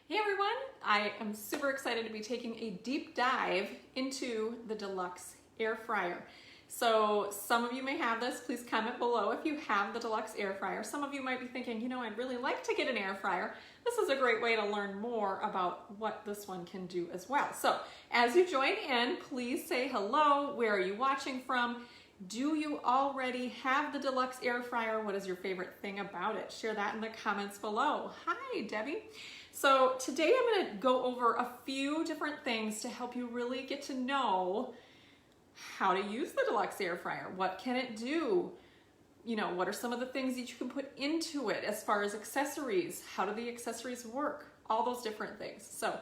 Hey everyone, I am super excited to be taking a deep dive into the Deluxe Air Fryer. So some of you may have this, please comment below if you have the Deluxe Air Fryer. Some of you might be thinking, you know, I'd really like to get an air fryer. This is a great way to learn more about what this one can do as well. So as you join in, please say hello. Where are you watching from? Do you already have the Deluxe Air Fryer? What is your favorite thing about it? Share that in the comments below. Hi, Debbie. So today I'm going to go over a few different things to help you really get to know how to use the Deluxe Air Fryer. What can it do? You know, what are some of the things that you can put into it as far as accessories? How do the accessories work? All those different things. So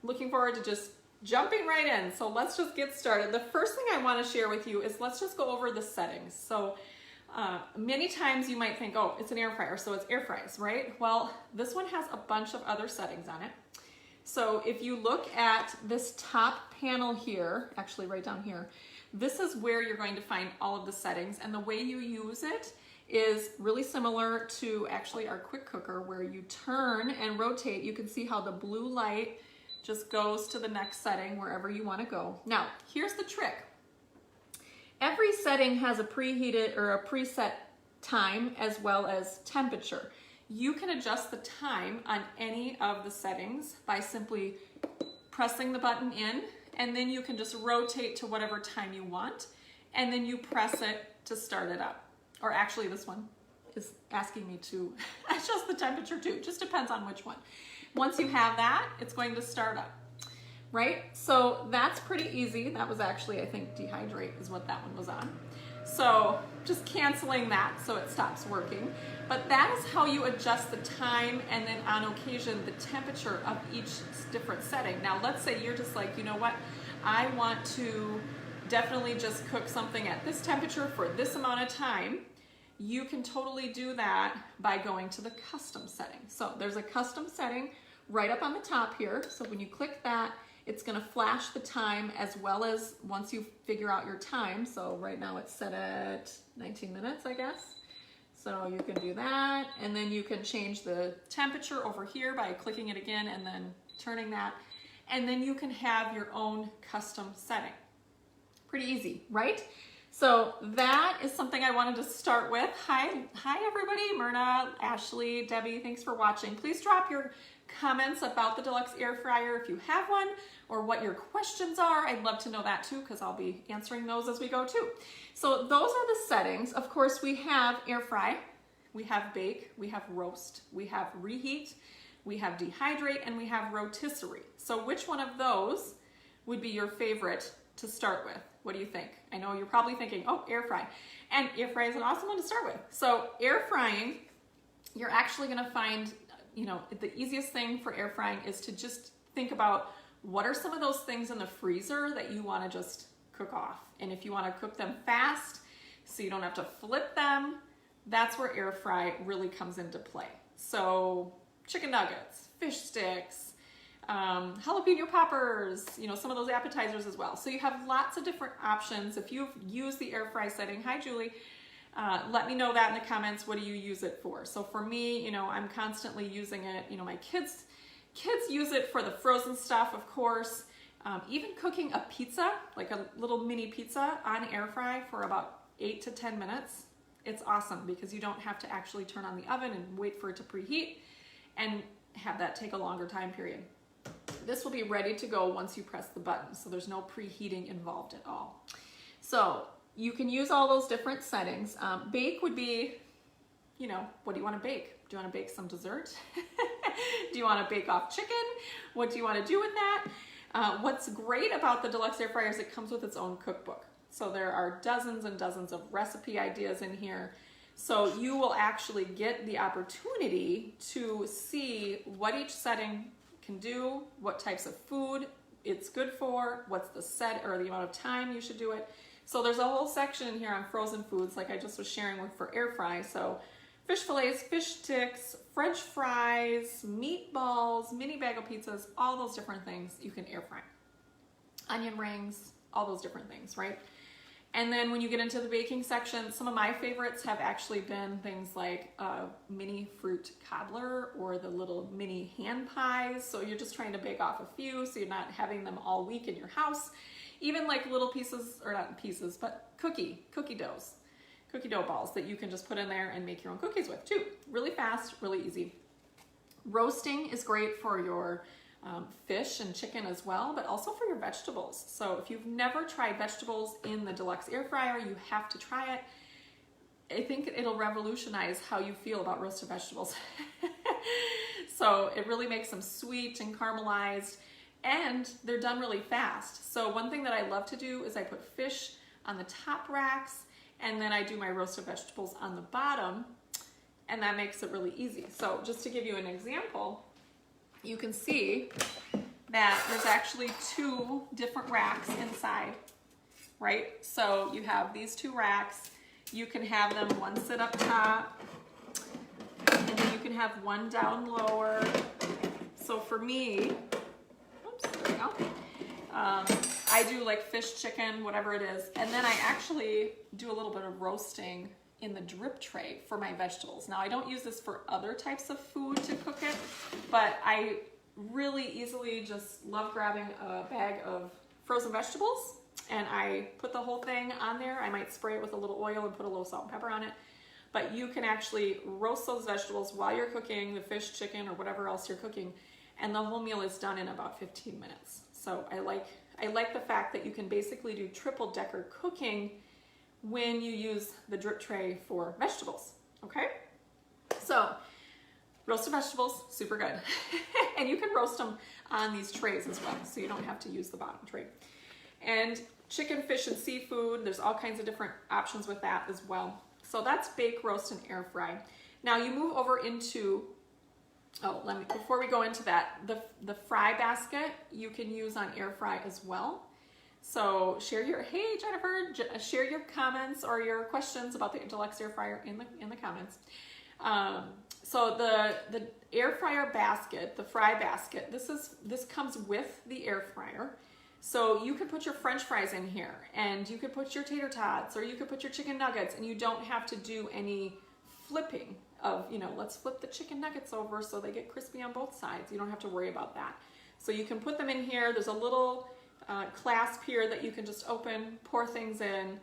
looking forward to just jumping right in. So let's just get started. The first thing I want to share with you is let's just go over the settings. So many times you might think, oh, it's an air fryer, so it's air fries, right? Well, this one has a bunch of other settings on it. So if you look at this top panel here, actually right down here, this is where you're going to find all of the settings, and the way you use it is really similar to actually our quick cooker, where you turn and rotate. You can see how the blue light just goes to the next setting wherever you want to go. Now, here's the trick. Every setting has a preheated or a preset time as well as temperature. You can adjust the time on any of the settings by simply pressing the button in, and then you can just rotate to whatever time you want, and then you press it to start it up. Or actually, this one is asking me to adjust the temperature too. Just depends on which one. Once you have that, it's going to start up. Right? So that's pretty easy. That was actually, I think, Dehydrate is what that one was on. So just canceling that so it stops working. But that is how you adjust the time and then on occasion the temperature of each different setting. Now let's say you're just like, you know what, I want to definitely just cook something at this temperature for this amount of time. You can totally do that by going to the custom setting. So there's a custom setting right up on the top here. So when you click that, it's going to flash the time as well as once you figure out your time. So right now it's set at 19 minutes, I guess. So you can do that. And then you can change the temperature over here by clicking it again and then turning that. And then you can have your own custom setting. Pretty easy, right? So that is something I wanted to start with. Hi everybody, Myrna, Ashley, Debbie, thanks for watching. Please drop your comments about the Deluxe Air Fryer if you have one, or what your questions are. I'd love to know that too, because I'll be answering those as we go too. So those are the settings. Of course, we have air fry, we have bake, we have roast, we have reheat, we have dehydrate, and we have rotisserie. So which one of those would be your favorite to start with? What do you think? I know you're probably thinking, oh, air fry. And air fry is an awesome one to start with. So air frying, you're actually gonna find, you know, the easiest thing for air frying is to just think about what are some of those things in the freezer that you want to just cook off. And if you want to cook them fast so you don't have to flip them, that's where air fry really comes into play. So chicken nuggets, fish sticks, jalapeno poppers, you know, some of those appetizers as well. So you have lots of different options. If you've used the air fry setting, hi Julie, let me know that in the comments. What do you use it for? So for me, you know, I'm constantly using it. You know, my kids use it for the frozen stuff, of course. Even cooking a pizza, like a little mini pizza on air fry for about 8 to 10 minutes. It's awesome because you don't have to actually turn on the oven and wait for it to preheat and have that take a longer time period. This will be ready to go once you press the button. So there's no preheating involved at all. So you can use all those different settings. Bake would be, you know, what do you want to bake? Do you want to bake some dessert? Do you want to bake off chicken? What do you want to do with that? What's great about the Deluxe Air Fryer is it comes with its own cookbook. So there are dozens and dozens of recipe ideas in here. So you will actually get the opportunity to see what each setting can do, what types of food it's good for, what's the set or the amount of time you should do it. So there's a whole section in here on frozen foods, like I just was sharing with for air fry. So fish fillets, fish sticks, French fries, meatballs, mini bagel pizzas, all those different things you can air fry. Onion rings, all those different things, right? And then when you get into the baking section, some of my favorites have actually been things like a mini fruit cobbler or the little mini hand pies. So you're just trying to bake off a few so you're not having them all week in your house. Even like little pieces, or not pieces, but cookie dough balls that you can just put in there and make your own cookies with too. Really fast, really easy. Roasting is great for your fish and chicken as well, but also for your vegetables. So if you've never tried vegetables in the Deluxe air fryer, you have to try it. I think it'll revolutionize how you feel about roasted vegetables. So it really makes them sweet and caramelized, and they're done really fast. So one thing that I love to do is I put fish on the top racks, and then I do my roasted vegetables on the bottom, and that makes it really easy. So just to give you an example, you can see that there's actually 2 different racks inside, right? So you have these 2 racks. You can have them one sit up top, and then you can have one down lower. So for me, oops, there we go. I do like fish, chicken, whatever it is. And then I actually do a little bit of roasting in the drip tray for my vegetables. Now I don't use this for other types of food to cook it, but I really easily just love grabbing a bag of frozen vegetables and I put the whole thing on there. I might spray it with a little oil and put a little salt and pepper on it, but you can actually roast those vegetables while you're cooking the fish, chicken, or whatever else you're cooking, and the whole meal is done in about 15 minutes. So I like the fact that you can basically do triple decker cooking when you use the drip tray for vegetables, okay? So roasted vegetables, super good. And you can roast them on these trays as well, so you don't have to use the bottom tray. And chicken, fish, and seafood, there's all kinds of different options with that as well. So that's bake, roast, and air fry. Now you move over into, before we go into that, the fry basket you can use on air fry as well. So share your, hey Jennifer, share your comments or your questions about the Deluxe air fryer in the comments. So the air fryer basket, the fry basket, this comes with the air fryer. So you could put your French fries in here, and you could put your tater tots, or you could put your chicken nuggets, and you don't have to do any flipping of, let's flip the chicken nuggets over so they get crispy on both sides. You don't have to worry about that. So you can put them in here. There's a little clasp here that you can just open, pour things in,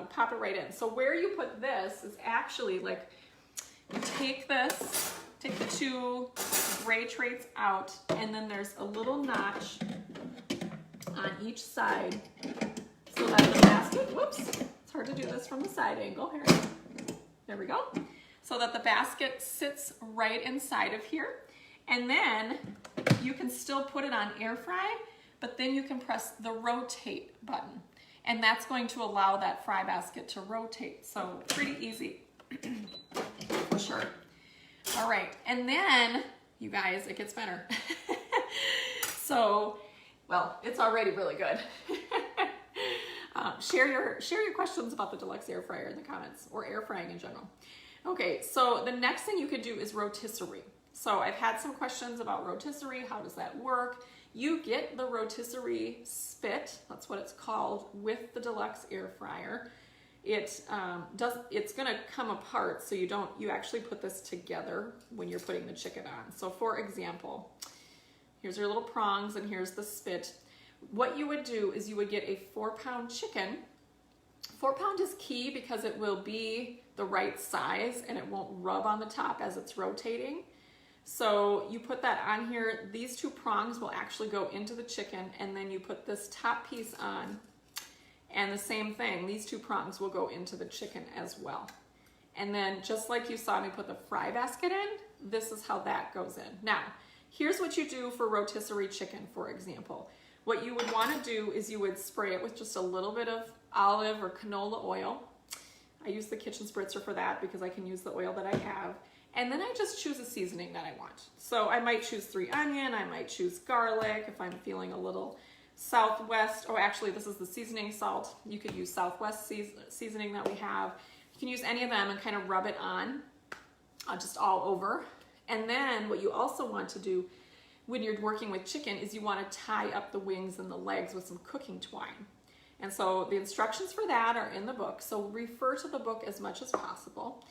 pop it right in. So where you put this is actually like, you take the 2 gray trays out, and then there's a little notch on each side so that the basket, whoops, it's hard to do this from the side angle here. There we go. So that the basket sits right inside of here. And then you can still put it on air fry, but then you can press the rotate button. And that's going to allow that fry basket to rotate. So pretty easy for sure. All right, and then you guys, it gets better. So, well, it's already really good. Share your questions about the Deluxe air fryer in the comments, or air frying in general. Okay, so the next thing you could do is rotisserie. So I've had some questions about rotisserie. How does that work? You get the rotisserie spit, that's what it's called, with the Deluxe air fryer. It's gonna come apart, so you actually put this together when you're putting the chicken on. So for example, here's your little prongs and here's the spit. What you would do is you would get a 4-pound chicken. 4-pound is key because it will be the right size and it won't rub on the top as it's rotating. So you put that on here. These 2 prongs will actually go into the chicken, and then you put this top piece on, and the same thing, these 2 prongs will go into the chicken as well. And then just like you saw me put the fry basket in, this is how that goes in. Now, here's what you do for rotisserie chicken, for example. What you would want to do is you would spray it with just a little bit of olive or canola oil. I use the kitchen spritzer for that because I can use the oil that I have. And then I just choose a seasoning that I want. So I might choose 3 onion, I might choose garlic if I'm feeling a little Southwest, oh actually this is the seasoning salt. You could use Southwest seasoning that we have. You can use any of them and kind of rub it on just all over. And then what you also want to do when you're working with chicken is you want to tie up the wings and the legs with some cooking twine. And so the instructions for that are in the book. So refer to the book as much as possible.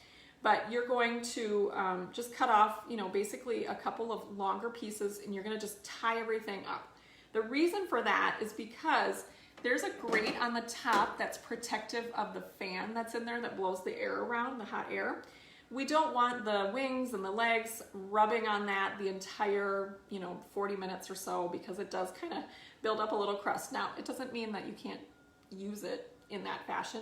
But you're going to just cut off, you know, basically a couple of longer pieces, and you're going to just tie everything up. The reason for that is because there's a grate on the top that's protective of the fan that's in there that blows the air around, the hot air. We don't want the wings and the legs rubbing on that the entire, you know, 40 minutes or so, because it does kind of build up a little crust. Now, it doesn't mean that you can't use it in that fashion.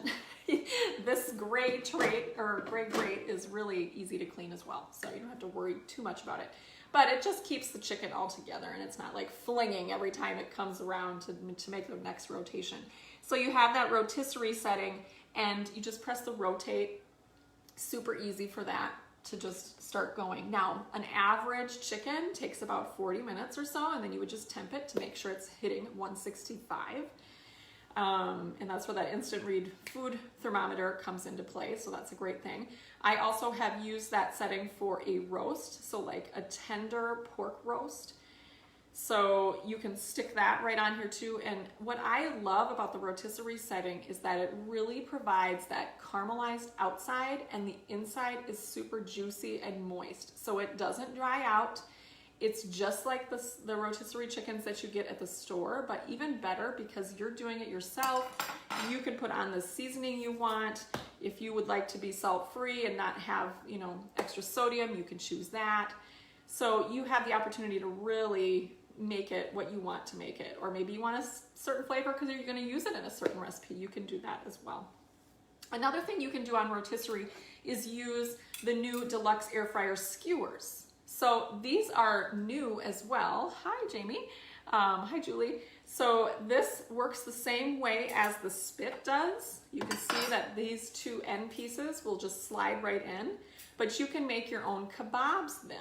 This gray grate is really easy to clean as well, so you don't have to worry too much about it. But it just keeps the chicken all together, and it's not like flinging every time it comes around to make the next rotation. So you have that rotisserie setting, and you just press the rotate. Super easy for that to just start going. Now, an average chicken takes about 40 minutes or so, and then you would just temp it to make sure it's hitting 165. And that's where that instant read food thermometer comes into play, so that's a great thing. I also have used that setting for a roast, so like a tender pork roast. So you can stick that right on here too. And what I love about the rotisserie setting is that it really provides that caramelized outside, and the inside is super juicy and moist. So it doesn't dry out. It's just like the rotisserie chickens that you get at the store, but even better because you're doing it yourself. You can put on the seasoning you want. If you would like to be salt-free and not have, you know, extra sodium, you can choose that. So you have the opportunity to really make it what you want to make it. Or maybe you want a certain flavor because you're going to use it in a certain recipe. You can do that as well. Another thing you can do on rotisserie is use the new Deluxe air fryer skewers. So these are new as well. Hi, Jamie. Hi, Julie. So this works the same way as the spit does. You can see that these two end pieces will just slide right in, but you can make your own kebabs then.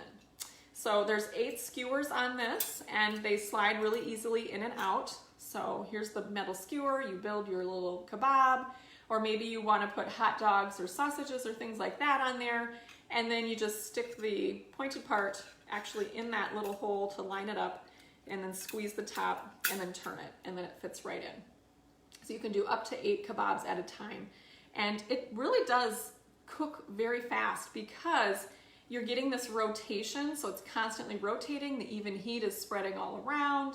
So there's 8 skewers on this, and they slide really easily in and out. So here's the metal skewer. You build your little kebab, or maybe you want to put hot dogs or sausages or things like that on there. And then you just stick the pointed part actually in that little hole to line it up, and then squeeze the top and then turn it, and then it fits right in. So you can do up to 8 kebabs at a time. And it really does cook very fast because you're getting this rotation, so it's constantly rotating. The even heat is spreading all around.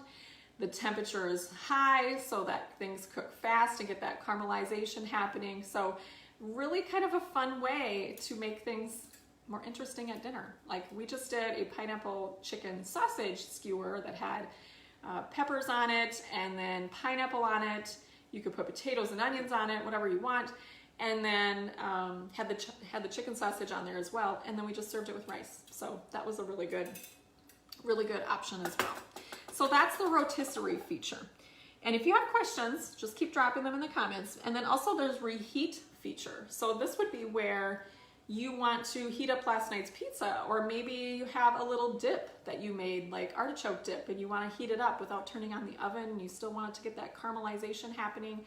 The temperature is high so that things cook fast and get that caramelization happening. So really kind of a fun way to make things more interesting at dinner. Like we just did a pineapple chicken sausage skewer that had peppers on it and then pineapple on it. You could put potatoes and onions on it, whatever you want. And then had the chicken sausage on there as well. And then we just served it with rice. So that was a really good option as well. So that's the rotisserie feature. And if you have questions, just keep dropping them in the comments. And then also there's reheat feature. So this would be where you want to heat up last night's pizza, or maybe you have a little dip that you made, like artichoke dip, and you want to heat it up without turning on the oven, and you still want it to get that caramelization happening.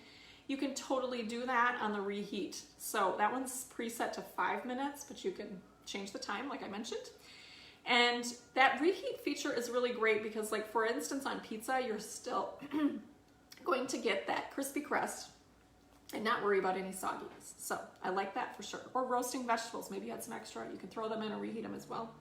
You can totally do that on the reheat. So that one's preset to 5 minutes, but you can change the time like I mentioned. And that reheat feature is really great because, like, for instance, on pizza, you're still going to get that crispy crust and not worry about any sogginess. So I like that for sure. Or roasting vegetables, maybe you had some extra, you can throw them in and reheat them as well.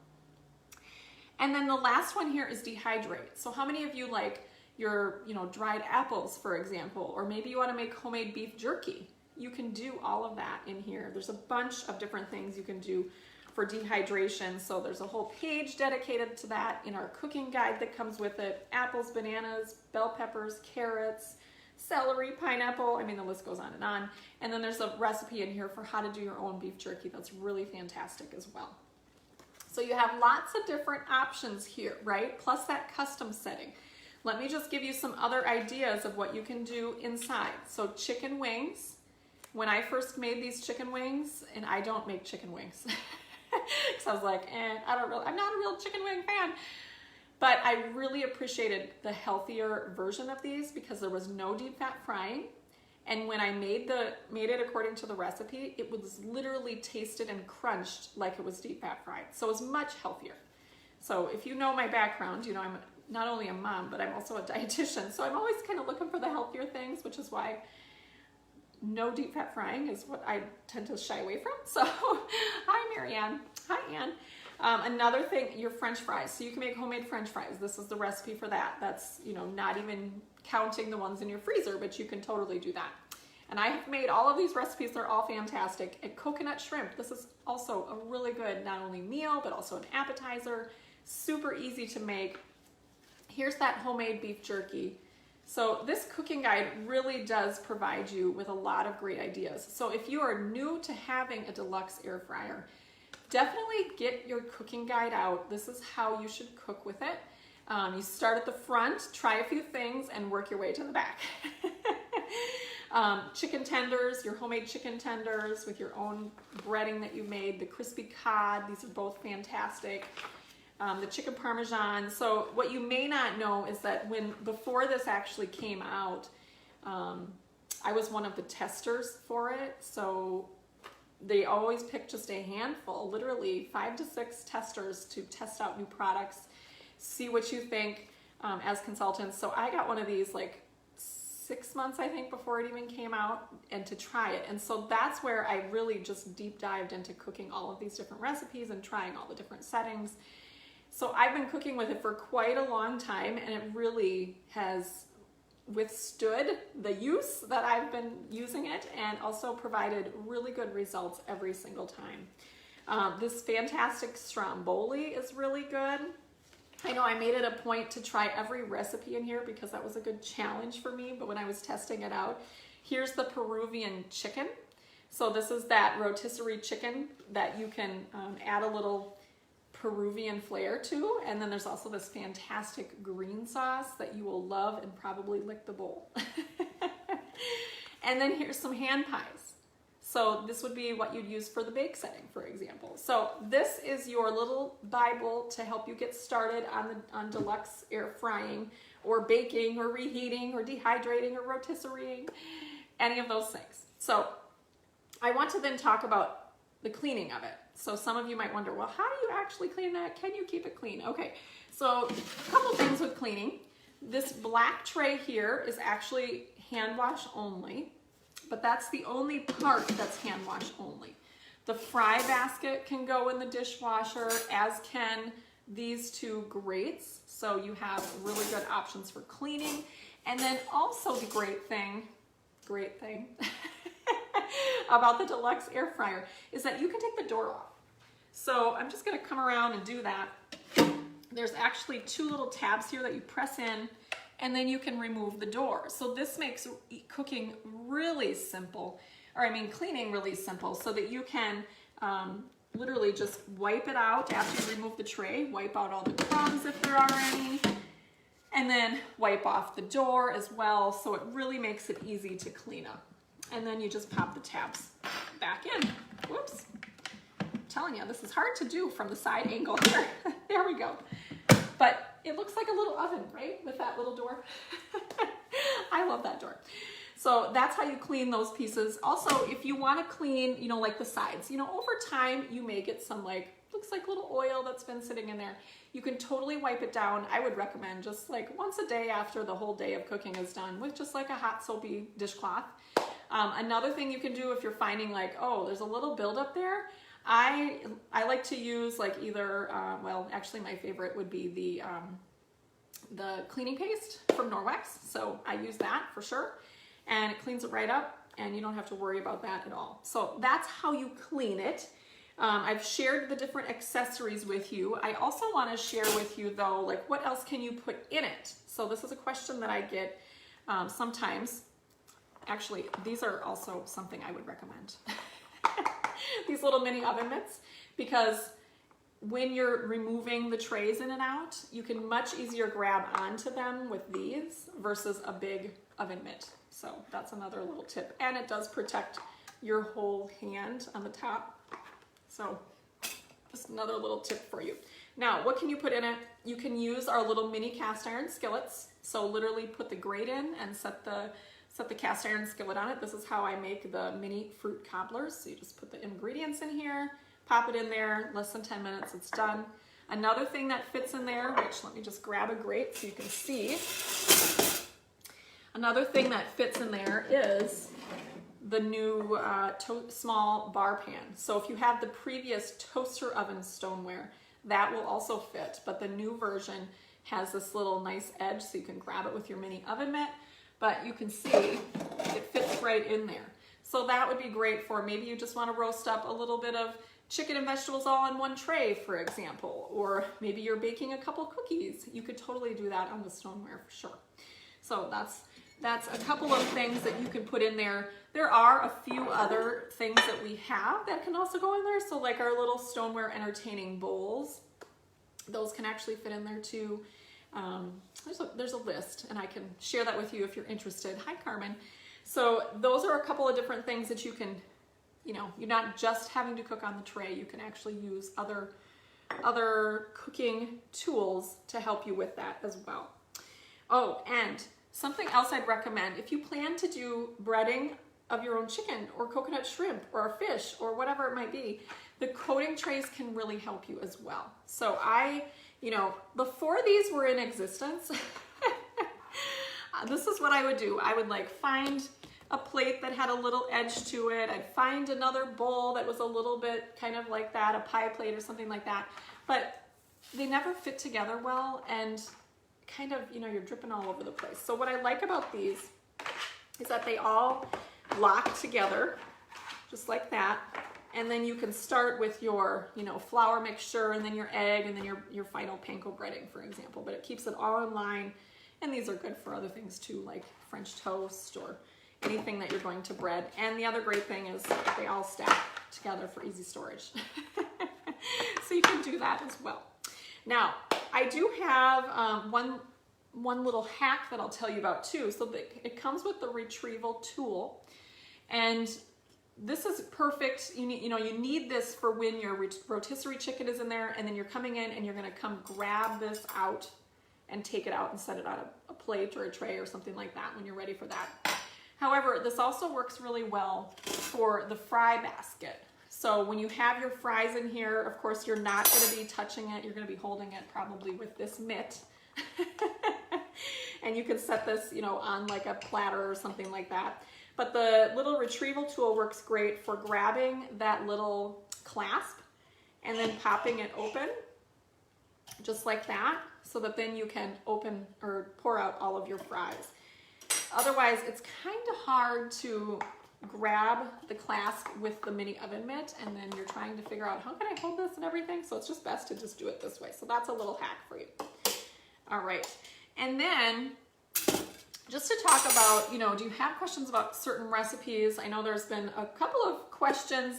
And then the last one here is dehydrate. So how many of you like your, dried apples, for example, or maybe you want to make homemade beef jerky? You can do all of that in here. There's a bunch of different things you can do for dehydration. So there's a whole page dedicated to that in our cooking guide that comes with it. Apples, bananas, bell peppers, carrots, celery, pineapple, the list goes on. And then there's a recipe in here for how to do your own beef jerky that's really fantastic as well. So you have lots of different options here, right? Plus that custom setting. Let me just give you some other ideas of what you can do inside. So chicken wings. When I first made these chicken wings, and I don't make chicken wings, because I was like, I'm not a real chicken wing fan. But I really appreciated the healthier version of these because there was no deep fat frying. And when I made it according to the recipe, it was literally tasted and crunched like it was deep fat fried. So it was much healthier. So if you know my background, I'm not only a mom, but I'm also a dietitian. So I'm always kind of looking for the healthier things, which is why no deep fat frying is what I tend to shy away from. So hi, Marianne. Hi, Ann. Another thing, your French fries. So you can make homemade French fries. This is the recipe for that. That's, you know, not even counting the ones in your freezer, but you can totally do that. And I have made all of these recipes. They're all fantastic. And coconut shrimp. This is also a really good, not only meal, but also an appetizer. Super easy to make. Here's that homemade beef jerky. So this cooking guide really does provide you with a lot of great ideas. So if you are new to having a deluxe air fryer, definitely get your cooking guide out. This is how you should cook with it. You start at the front, try a few things, and work your way to the back. Chicken tenders, your homemade chicken tenders with your own breading that you made, the crispy cod, these are both fantastic. The chicken parmesan. So what you may not know is that before this actually came out, I was one of the testers for it. So they always pick just a handful, literally 5 to 6 testers to test out new products, see what you think as consultants. So I got one of these like 6 months, I think, before it even came out, and to try it. And so that's where I really just deep dived into cooking all of these different recipes and trying all the different settings. So I've been cooking with it for quite a long time, and it really has withstood the use that I've been using it, and also provided really good results every single time. This fantastic stromboli is really good. I know I made it a point to try every recipe in here because that was a good challenge for me, but when I was testing it out, here's the Peruvian chicken. So this is that rotisserie chicken that you can add a little Peruvian flair to, and then there's also this fantastic green sauce that you will love and probably lick the bowl. And then here's some hand pies. So this would be what you'd use for the bake setting, for example. So this is your little Bible to help you get started on deluxe air frying or baking or reheating or dehydrating or rotisserieing, any of those things. So I want to then talk about the cleaning of it. So some of you might wonder, well, how do you actually clean that? Can you keep it clean? Okay, so a couple things with cleaning. This black tray here is actually hand wash only, but that's the only part that's hand wash only. The fry basket can go in the dishwasher, as can these 2 grates. So you have really good options for cleaning. And then also the great thing about the deluxe air fryer is that you can take the door off. So I'm just gonna come around and do that. There's actually 2 little tabs here that you press in, and then you can remove the door. So this makes cooking really simple, or I mean cleaning really simple, so that you can literally just wipe it out after you remove the tray, wipe out all the crumbs if there are any, and then wipe off the door as well. So it really makes it easy to clean up. And then you just pop the tabs back in. Whoops. I'm telling you, this is hard to do from the side angle here. There we go. But it looks like a little oven, right? With that little door. I love that door. So that's how you clean those pieces. Also, if you want to clean, you know, like the sides, you know, over time you may get some like, looks like little oil that's been sitting in there. You can totally wipe it down. I would recommend just like once a day after the whole day of cooking is done with just like a hot soapy dishcloth. Another thing you can do if you're finding like, oh, there's a little buildup there, I like to use like either, well, actually my favorite would be the cleaning paste from Norwex. So I use that for sure, and it cleans it right up, and you don't have to worry about that at all. So that's how you clean it. I've shared the different accessories with you. I also want to share with you though, like what else can you put in it? So this is a question that I get sometimes. Actually, these are also something I would recommend. These little mini oven mitts, because when you're removing the trays in and out, you can much easier grab onto them with these versus a big oven mitt. So that's another little tip. And it does protect your whole hand on the top. So just another little tip for you. Now, what can you put in it? You can use our little mini cast iron skillets. So literally put the grate in and set the cast iron skillet on it. This is how I make the mini fruit cobblers. So you just put the ingredients in here, pop it in there, less than 10 minutes, it's done. Another thing that fits in there, which let me just grab a grate so you can see. Another thing that fits in there is the new small bar pan. So if you have the previous toaster oven stoneware, that will also fit, but the new version has this little nice edge so you can grab it with your mini oven mitt, but you can see it fits right in there. So that would be great for maybe you just want to roast up a little bit of chicken and vegetables all in one tray, for example, or maybe you're baking a couple cookies. You could totally do that on the stoneware for sure. So that's a couple of things that you can put in there. There are a few other things that we have that can also go in there. So like our little stoneware entertaining bowls, those can actually fit in there too. There's a list, and I can share that with you if you're interested. Hi, Carmen. So those are a couple of different things that you can, you're not just having to cook on the tray. You can actually use other cooking tools to help you with that as well. Oh, and something else I'd recommend, if you plan to do breading of your own chicken or coconut shrimp or fish or whatever it might be, the coating trays can really help you as well. So before these were in existence, this is what I would do. I would find a plate that had a little edge to it. I'd find another bowl that was a little bit kind of like that, a pie plate or something like that. But they never fit together well, and kind of, you're dripping all over the place. So what I like about these is that they all lock together just like that. And then you can start with your, flour mixture and then your egg and then your final panko breading, for example. But it keeps it all in line. And these are good for other things too, like French toast or anything that you're going to bread. And the other great thing is they all stack together for easy storage. So you can do that as well. Now, I do have one little hack that I'll tell you about too. So it comes with the retrieval tool, and this is perfect. You need this for when your rotisserie chicken is in there, and then you're coming in and you're going to come grab this out and take it out and set it on a plate or a tray or something like that when you're ready for that. However, this also works really well for the fry basket. So when you have your fries in here, of course, you're not going to be touching it. You're going to be holding it probably with this mitt. And you can set this, on like a platter or something like that. But the little retrieval tool works great for grabbing that little clasp and then popping it open just like that, so that then you can open or pour out all of your fries. Otherwise, it's kind of hard to grab the clasp with the mini oven mitt, and then you're trying to figure out how can I hold this and everything. So it's just best to just do it this way. So that's a little hack for you. All right. And then just to talk about, do you have questions about certain recipes? I know there's been a couple of questions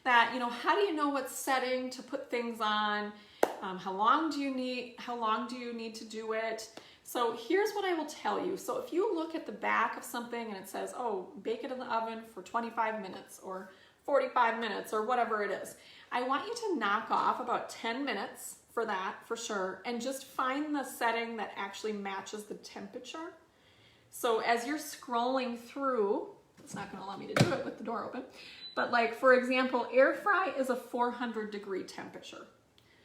that, how do you know what setting to put things on? How long do you need to do it? So here's what I will tell you. So if you look at the back of something and it says, oh, bake it in the oven for 25 minutes or 45 minutes or whatever it is, I want you to knock off about 10 minutes for that for sure, and just find the setting that actually matches the temperature. So as you're scrolling through, it's not going to allow me to do it with the door open, but like, for example, air fry is a 400-degree temperature.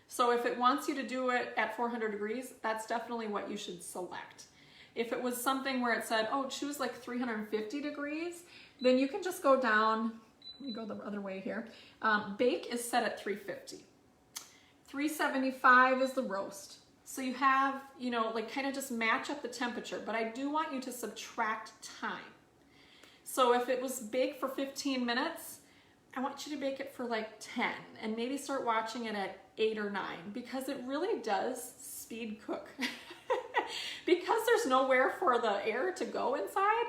So if it wants you to do it at 400 degrees, that's definitely what you should select. If it was something where it said, oh, choose like 350 degrees, then you can just go down, let me go the other way here. Bake is set at 350. 375 is the roast. So you have, kind of just match up the temperature, but I do want you to subtract time. So if it was baked for 15 minutes, I want you to bake it for like 10 and maybe start watching it at 8 or 9, because it really does speed cook. Because there's nowhere for the air to go inside,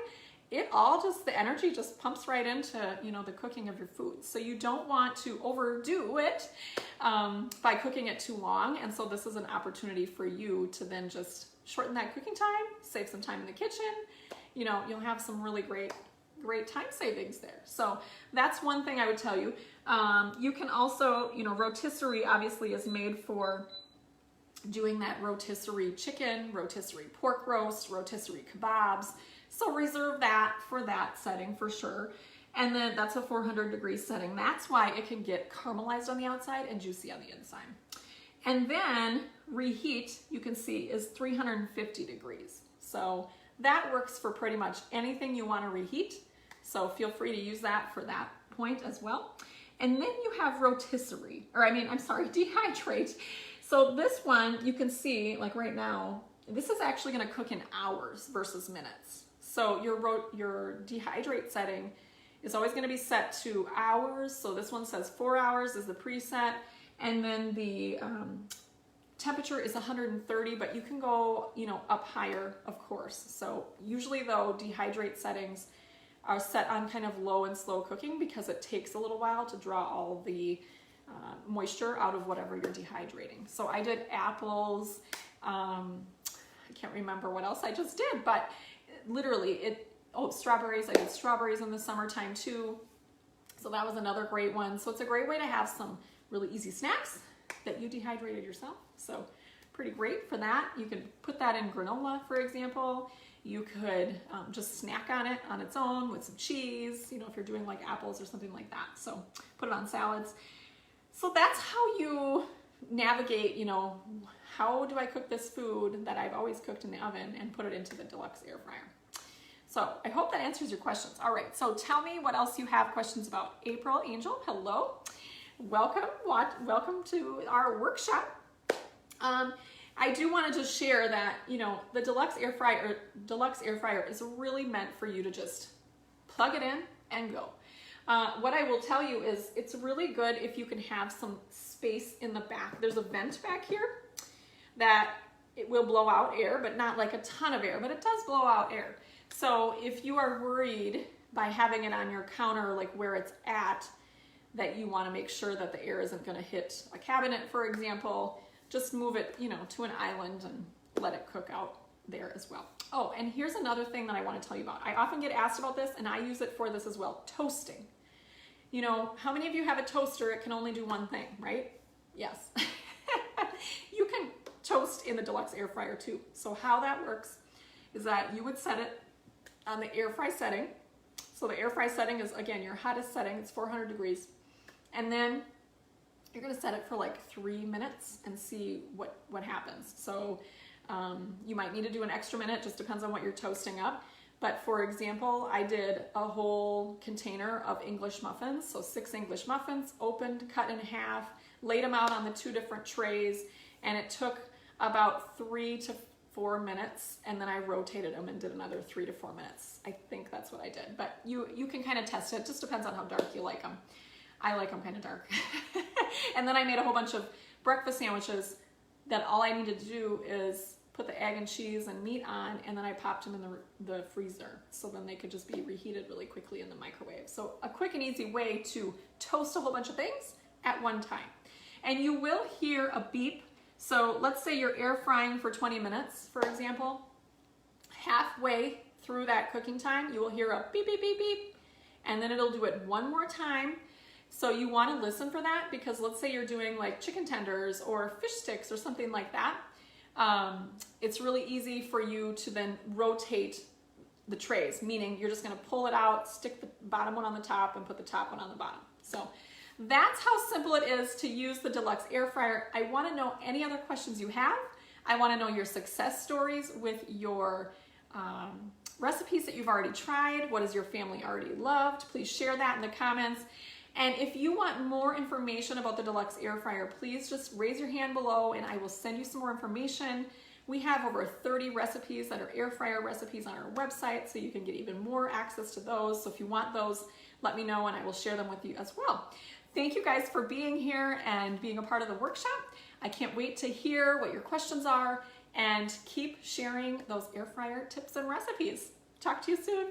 the energy just pumps right into, the cooking of your food. So you don't want to overdo it by cooking it too long. And so this is an opportunity for you to then just shorten that cooking time, save some time in the kitchen. You'll have some really great time savings there. So that's one thing I would tell you. You can also, rotisserie obviously is made for doing that rotisserie chicken, rotisserie pork roast, rotisserie kebabs. So reserve that for that setting for sure. And then that's a 400-degree setting. That's why it can get caramelized on the outside and juicy on the inside. And then reheat, you can see, is 350 degrees. So that works for pretty much anything you want to reheat. So feel free to use that for that point as well. And then you have rotisserie, Dehydrate. So this one, you can see, like right now, this is actually gonna cook in hours versus minutes. So your Dehydrate setting is always gonna be set to hours. So this one says 4 hours is the preset. And then the temperature is 130, but you can go, up higher, of course. So usually though, Dehydrate settings are set on kind of low and slow cooking because it takes a little while to draw all the moisture out of whatever you're dehydrating. So I did apples, I can't remember what else I just did, but literally strawberries. I did strawberries in the summertime too. So that was another great one. So it's a great way to have some really easy snacks that you dehydrated yourself. So pretty great for that. You can put that in granola, for example. You could just snack on it on its own with some cheese, if you're doing like apples or something like that. So put it on salads. So that's how you navigate, how do I cook this food that I've always cooked in the oven and put it into the Deluxe air fryer. So I hope that answers your questions. All right, so tell me what else you have questions about. April Angel, hello. Welcome to our workshop. I do want to just share that, the Deluxe air fryer is really meant for you to just plug it in and go. What I will tell you is it's really good if you can have some space in the back. There's a vent back here that it will blow out air, but not like a ton of air, but it does blow out air. So if you are worried by having it on your counter, like where it's at, that you want to make sure that the air isn't going to hit a cabinet, for example, just move it, to an island and let it cook out there as well. Oh, and here's another thing that I want to tell you about. I often get asked about this, and I use it for this as well, toasting. How many of you have a toaster? It can only do one thing, right? Yes. You can toast in the Deluxe air fryer too. So how that works is that you would set it on the air fry setting. So the air fry setting is, again, your hottest setting. It's 400 degrees. And then you're gonna set it for like 3 minutes and see what happens. So you might need to do an extra minute, just depends on what you're toasting up. But for example, I did a whole container of English muffins. So 6 English muffins, opened, cut in half, laid them out on the 2 different trays, and it took about 3 to 4 minutes, and then I rotated them and did another 3 to 4 minutes. I think that's what I did, but you can kind of test it. Just depends on how dark you like them. I like them kind of dark. And then I made a whole bunch of breakfast sandwiches that all I needed to do is put the egg and cheese and meat on, and then I popped them in the freezer. So then they could just be reheated really quickly in the microwave. So a quick and easy way to toast a whole bunch of things at one time. And you will hear a beep. So let's say you're air frying for 20 minutes, for example. Halfway through that cooking time, you will hear a beep, beep, beep, beep. And then it'll do it one more time. So you want to listen for that, because let's say you're doing like chicken tenders or fish sticks or something like that. It's really easy for you to then rotate the trays, meaning you're just going to pull it out, stick the bottom one on the top, and put the top one on the bottom. So that's how simple it is to use the Deluxe air fryer. I want to know any other questions you have. I want to know your success stories with your recipes that you've already tried. What has your family already loved? Please share that in the comments. And if you want more information about the Deluxe air fryer, please just raise your hand below and I will send you some more information. We have over 30 recipes that are air fryer recipes on our website, so you can get even more access to those. So if you want those, let me know and I will share them with you as well. Thank you guys for being here and being a part of the workshop. I can't wait to hear what your questions are, and keep sharing those air fryer tips and recipes. Talk to you soon.